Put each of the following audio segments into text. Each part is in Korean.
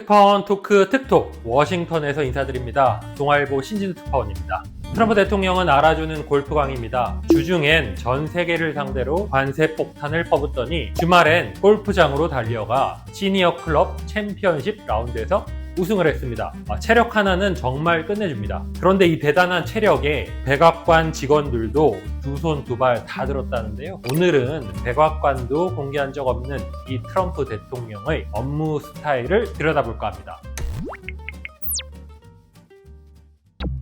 특파원 토크 특톡 워싱턴에서 인사드립니다. 동아일보 신진우 특파원입니다. 트럼프 대통령은 알아주는 골프광입니다. 주중엔 전 세계를 상대로 관세 폭탄을 퍼붓더니 주말엔 골프장으로 달려가 시니어 클럽 챔피언십 라운드에서 우승을 했습니다. 체력 하나는 정말 끝내줍니다. 그런데 이 대단한 체력에 백악관 직원들도 두 손 두 발 다 들었다는데요. 오늘은 백악관도 공개한 적 없는 이 트럼프 대통령의 업무 스타일을 들여다볼까 합니다.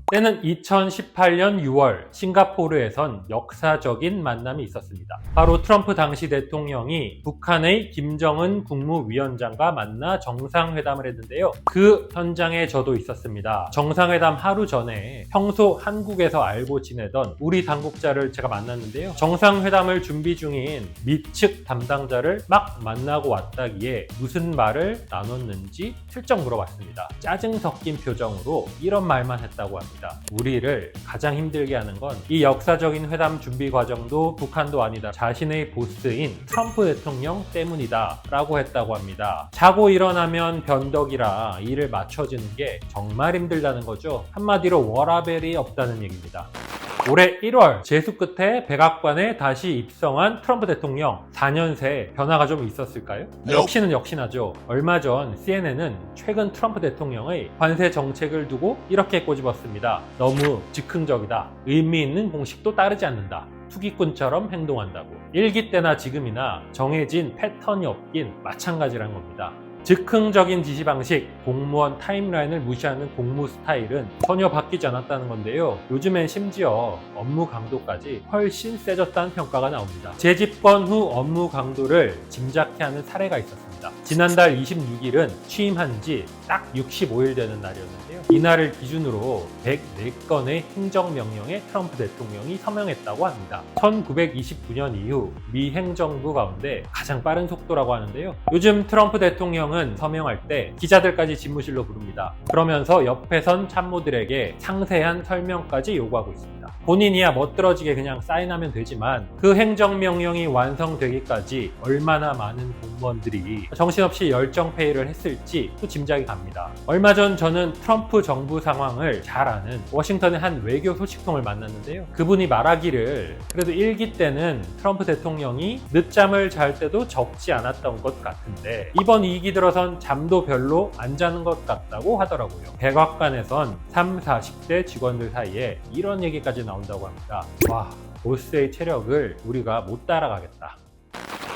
때는 2018년 6월 싱가포르에선 역사적인 만남이 있었습니다. 바로 트럼프 당시 대통령이 북한의 김정은 국무위원장과 만나 정상회담을 했는데요. 그 현장에 저도 있었습니다. 정상회담 하루 전에 평소 한국에서 알고 지내던 우리 당국자를 제가 만났는데요. 정상회담을 준비 중인 미측 담당자를 막 만나고 왔다기에 무슨 말을 나눴는지 슬쩍 물어봤습니다. 짜증 섞인 표정으로 이런 말만 했다고 합니다. 우리를 가장 힘들게 하는 건 이 역사적인 회담 준비 과정도 북한도 아니다. 자신의 보스인 트럼프 대통령 때문이다 라고 했다고 합니다. 자고 일어나면 변덕이라 일을 맞춰주는 게 정말 힘들다는 거죠. 한마디로 워라벨이 없다는 얘기입니다. 올해 1월 재수 끝에 백악관에 다시 입성한 트럼프 대통령 4년 새 변화가 좀 있었을까요? 역시는 역시나죠. 얼마 전 CNN은 최근 트럼프 대통령의 관세 정책을 두고 이렇게 꼬집었습니다. 너무 즉흥적이다. 의미 있는 공식도 따르지 않는다. 투기꾼처럼 행동한다고. 일기 때나 지금이나 정해진 패턴이 없긴 마찬가지라는 겁니다. 즉흥적인 지시 방식, 공무원 타임라인을 무시하는 공무 스타일은 전혀 바뀌지 않았다는 건데요. 요즘엔 심지어 업무 강도까지 훨씬 세졌다는 평가가 나옵니다. 재집권 후 업무 강도를 짐작케 하는 사례가 있었습니다. 지난달 26일은 취임한 지 딱 65일 되는 날이었는데요. 이날을 기준으로 104건의 행정명령에 트럼프 대통령이 서명했다고 합니다. 1929년 이후 미 행정부 가운데 가장 빠른 속도라고 하는데요. 요즘 트럼프 대통령은 서명할 때 기자들까지 집무실로 부릅니다. 그러면서 옆에 선 참모들에게 상세한 설명까지 요구하고 있습니다. 본인이야 멋들어지게 그냥 사인하면 되지만 그 행정명령이 완성되기까지 얼마나 많은 공무원들이 정신없이 열정페이를 했을지 또 짐작이 갑니다. 얼마 전 저는 트럼프 정부 상황을 잘 아는 워싱턴의 한 외교 소식통을 만났는데요. 그분이 말하기를 그래도 1기 때는 트럼프 대통령이 늦잠을 잘 때도 적지 않았던 것 같은데 이번 2기 들어선 잠도 별로 안 자는 것 같다고 하더라고요. 백악관에선 30, 40대 직원들 사이에 이런 얘기까지 나온다고 합니다. 와, 보스의 체력을 우리가 못 따라가겠다.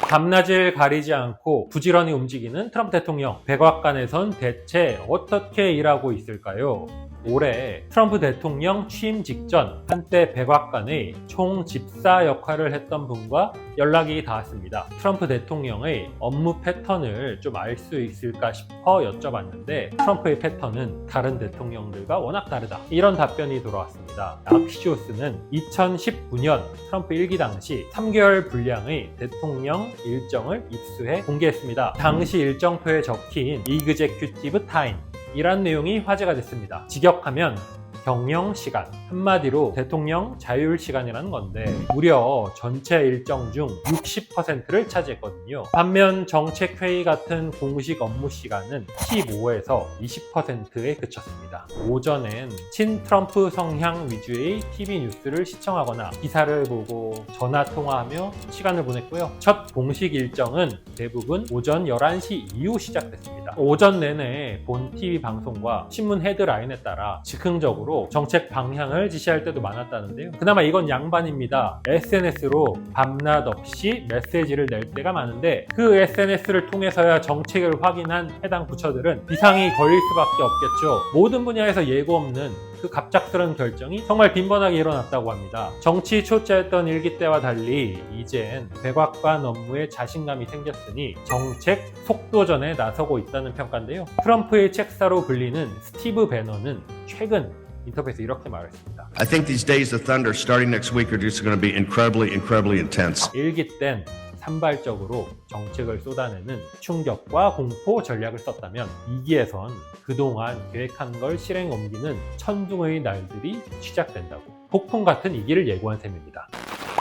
밤낮을 가리지 않고 부지런히 움직이는 트럼프 대통령. 백악관에선 대체 어떻게 일하고 있을까요? 올해 트럼프 대통령 취임 직전 한때 백악관의 총집사 역할을 했던 분과 연락이 닿았습니다. 트럼프 대통령의 업무 패턴을 좀 알 수 있을까 싶어 여쭤봤는데 트럼프의 패턴은 다른 대통령들과 워낙 다르다. 이런 답변이 돌아왔습니다. 악시오스는 2019년 트럼프 1기 당시 3개월 분량의 대통령 일정을 입수해 공개했습니다. 당시 일정표에 적힌 Executive Time 이란 내용이 화제가 됐습니다. 직역하면 경영 시간, 한마디로 대통령 자율 시간이라는 건데 무려 전체 일정 중 60%를 차지했거든요. 반면 정책회의 같은 공식 업무 시간은 15에서 20%에 그쳤습니다. 오전엔 친 트럼프 성향 위주의 TV 뉴스를 시청하거나 기사를 보고 전화 통화하며 시간을 보냈고요. 첫 공식 일정은 대부분 오전 11시 이후 시작됐습니다. 오전 내내 본 TV 방송과 신문 헤드라인에 따라 즉흥적으로 정책 방향을 지시할 때도 많았다는데요. 그나마 이건 양반입니다. SNS로 밤낮 없이 메시지를 낼 때가 많은데 그 SNS를 통해서야 정책을 확인한 해당 부처들은 비상이 걸릴 수밖에 없겠죠. 모든 분야에서 예고 없는 그 갑작스러운 결정이 정말 빈번하게 일어났다고 합니다. 정치 초짜였던 일기 때와 달리 이젠 백악관 업무에 자신감이 생겼으니 정책 속도전에 나서고 있다는 평가인데요. 트럼프의 책사로 불리는 스티브 배너는 최근 인터뷰에서 이렇게 말했습니다. I think these days of thunder starting next week are just going to be incredibly intense. 일기 땐 산발적으로 정책을 쏟아내는 충격과 공포 전략을 썼다면 2기에선 그동안 계획한 걸 실행에 옮기는 천둥의 날들이 시작된다고 폭풍 같은 2기를 예고한 셈입니다.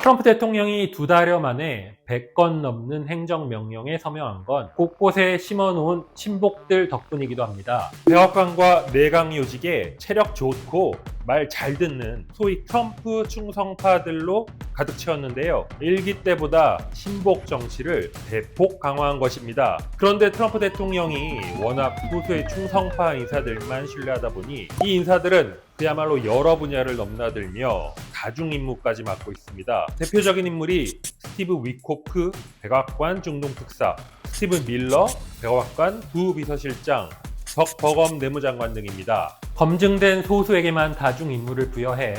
트럼프 대통령이 2달여 만에 100건 넘는 행정명령에 서명한 건 곳곳에 심어놓은 친복들 덕분이기도 합니다. 백악관과 내각 요직에 체력 좋고 말 잘 듣는 소위 트럼프 충성파들로 가득 채웠는데요. 일기 때보다 친복 정치를 대폭 강화한 것입니다. 그런데 트럼프 대통령이 워낙 소수의 충성파 인사들만 신뢰하다 보니 이 인사들은 그야말로 여러 분야를 넘나들며 다중 임무까지 맡고 있습니다. 대표적인 인물이 스티브 위코프 백악관 중동특사, 스티븐 밀러 백악관 부비서실장, 덕 버검 내무장관 등입니다. 검증된 소수에게만 다중 임무를 부여해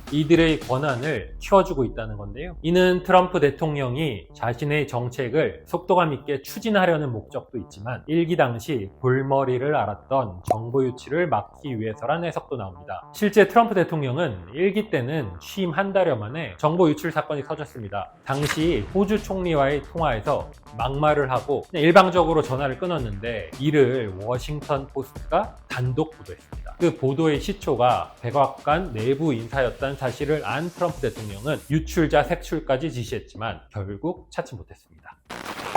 이들의 권한을 키워주고 있다는 건데요. 이는 트럼프 대통령이 자신의 정책을 속도감 있게 추진하려는 목적도 있지만 일기 당시 골머리를 앓았던 정보 유출을 막기 위해서란 해석도 나옵니다. 실제 트럼프 대통령은 일기 때는 취임 한 달여 만에 정보 유출 사건이 터졌습니다. 당시 호주 총리와의 통화에서 막말을 하고 일방적으로 전화를 끊었는데 이를 워싱턴 포스트가 단독 보도했습니다. 그 보도의 시초가 백악관 내부 인사였다는 사실을 안 트럼프 대통령은 유출자 색출까지 지시했지만 결국 찾지 못했습니다.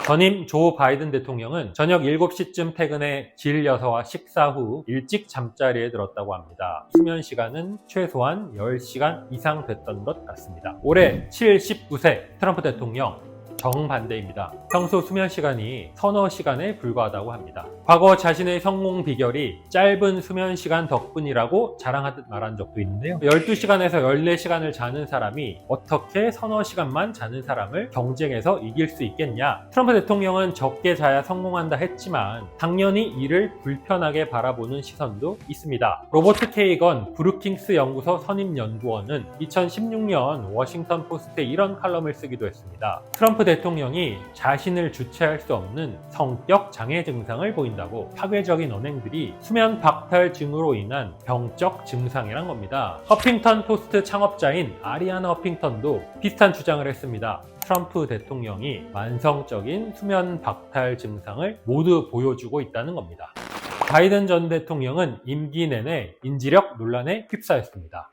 전임 조 바이든 대통령은 저녁 7시쯤 퇴근해 질 여사와 식사 후 일찍 잠자리에 들었다고 합니다. 수면 시간은 최소한 10시간 이상 됐던 것 같습니다. 올해 79세 트럼프 대통령 정반대입니다. 평소 수면 시간이 서너 시간에 불과하다고 합니다. 과거 자신의 성공 비결이 짧은 수면 시간 덕분이라고 자랑하듯 말한 적도 있는데요. 12시간에서 14시간을 자는 사람이 어떻게 서너 시간만 자는 사람을 경쟁에서 이길 수 있겠냐? 트럼프 대통령은 적게 자야 성공한다 했지만 당연히 이를 불편하게 바라보는 시선도 있습니다. 로버트 케이건 브루킹스 연구소 선임 연구원은 2016년 워싱턴 포스트에 이런 칼럼을 쓰기도 했습니다. 트럼프 대통령이 자신을 주체할 수 없는 성격 장애 증상을 보인다고. 파괴적인 언행들이 수면 박탈 증으로 인한 병적 증상이란 겁니다. 허핑턴 포스트 창업자인 아리아나 허핑턴도 비슷한 주장을 했습니다. 트럼프 대통령이 만성적인 수면 박탈 증상을 모두 보여주고 있다는 겁니다. 바이든 전 대통령은 임기 내내 인지력 논란에 휩싸였습니다.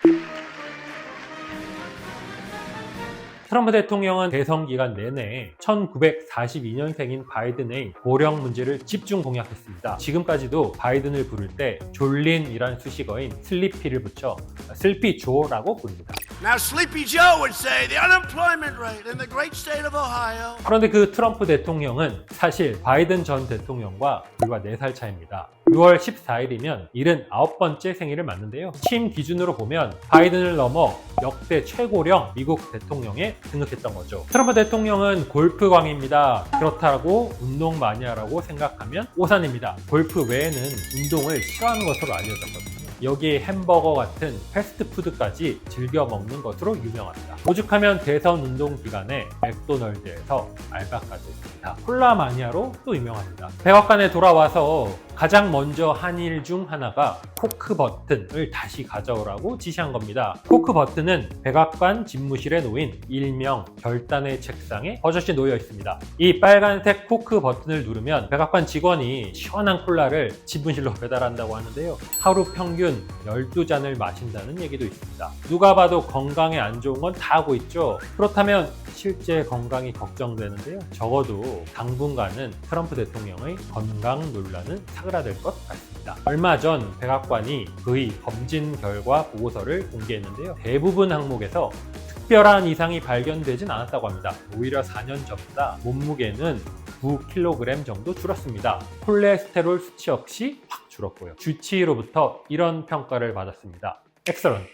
트럼프 대통령은 대선 기간 내내 1942년생인 바이든의 고령 문제를 집중 공약했습니다. 지금까지도 바이든을 부를 때 졸린이란 수식어인 슬리피를 붙여 슬피조라고 부릅니다. Now Sleepy Joe would say the unemployment rate in the great state of Ohio. 그런데 그 트럼프 대통령은 사실 바이든 전 대통령과 불과 4살 차이입니다. 6월 14일이면 79번째 생일을 맞는데요. 취임 기준으로 보면 바이든을 넘어 역대 최고령 미국 대통령에 등극했던 거죠. 트럼프 대통령은 골프광입니다. 그렇다고 운동 많이 하라고 생각하면 오산입니다. 골프 외에는 운동을 싫어하는 것으로 알려졌거든요. 여기에 햄버거 같은 패스트푸드까지 즐겨 먹는 것으로 유명합니다. 오죽하면 대선 운동 기간에 맥도널드에서 알바까지 했습니다. 콜라 마니아로 또 유명합니다. 백악관에 돌아와서 가장 먼저 한 일 중 하나가 코크 버튼을 다시 가져오라고 지시한 겁니다. 코크 버튼은 백악관 집무실에 놓인 일명 별단의 책상에 버젓이 놓여 있습니다. 이 빨간색 코크 버튼을 누르면 백악관 직원이 시원한 콜라를 집무실로 배달한다고 하는데요. 하루 평균 12잔을 마신다는 얘기도 있습니다. 누가 봐도 건강에 안 좋은 건 다 하고 있죠. 그렇다면 실제 건강이 걱정되는데요. 적어도 당분간은 트럼프 대통령의 건강 논란은 사그라들 것 같습니다. 얼마 전 백악관이 그의 검진 결과 보고서를 공개했는데요. 대부분 항목에서 특별한 이상이 발견되진 않았다고 합니다. 오히려 4년 전보다 몸무게는 9kg 정도 줄었습니다. 콜레스테롤 수치 역시 확 줄었고요. 주치의로부터 이런 평가를 받았습니다. Excellent.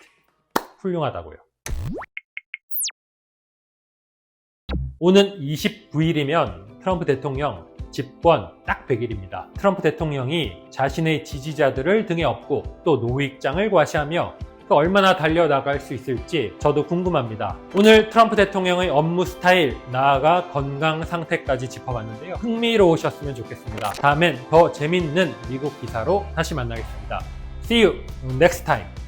훌륭하다고요. 오는 29일이면 트럼프 대통령 집권 딱 100일입니다. 트럼프 대통령이 자신의 지지자들을 등에 업고 또 노익장을 과시하며 또 얼마나 달려나갈 수 있을지 저도 궁금합니다. 오늘 트럼프 대통령의 업무 스타일, 나아가 건강 상태까지 짚어봤는데요. 흥미로우셨으면 좋겠습니다. 다음엔 더 재밌는 미국 기사로 다시 만나겠습니다. See you next time.